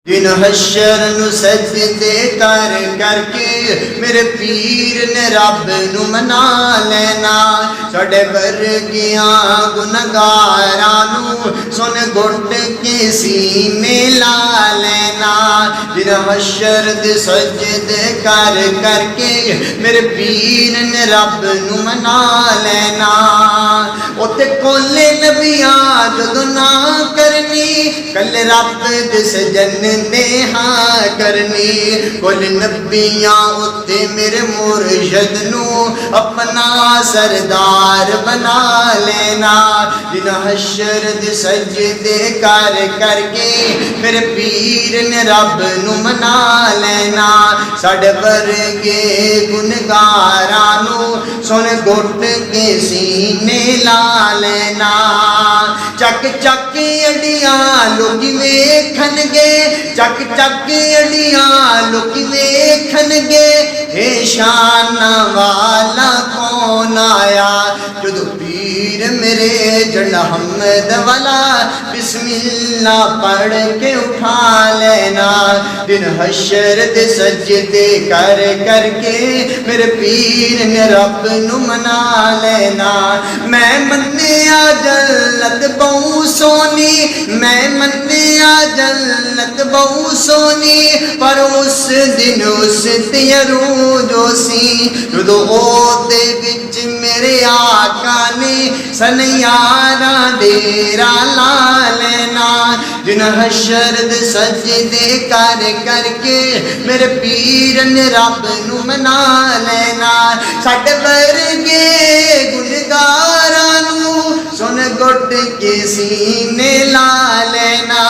दिन हशर नू सजदे कर करके मेरे पीर ने रब नू मना लेना। साडे वर्गियां गुनहगारां नू सुन घुट के सीने ला लेना। दिन हशर दे सजदे कर करके मेरे पीर ने रब नू मना लेना। उत्ते कोले नबियां जदों ना करनी कल रब दे सजन ने हाँ करनी। कुल नबियां उत्ते मेरे मुर्शद नू अपना सरदार बना लेना। दिन हशर दे सजदे कर करके मेरे पीर ने रब नू मना लेना। साडे वर्गे गुनहगारां नू सुन घुट के सीने ला लेना। चक चक अडियां लोकी वेखणगे, चक चक अडियां लोकी वेखणगे, हे शान वाला कौन आया। जदों पीर मेरे जड़ा हमद वाला बिस्मिल्लाह पढ़ के उठा लेना। दिन हशर दे सजदे कर करके मेरे पीर ने रब नू मना लेना। मैं मन्निया जन्नत बहु सोनी, मैं मन्निया जन्नत बहु सोनी, पर उस दिन उस तेरू जोसी जदों ओदे विच मेरे आका ने सनयारा डेरा ला लेना। दिन हशर दे सजदे कर करके मेरे पीर ने रब नू मना लेना। साडे वर्गे गुनहगारां नू सुन घुट के सीने ला लेना।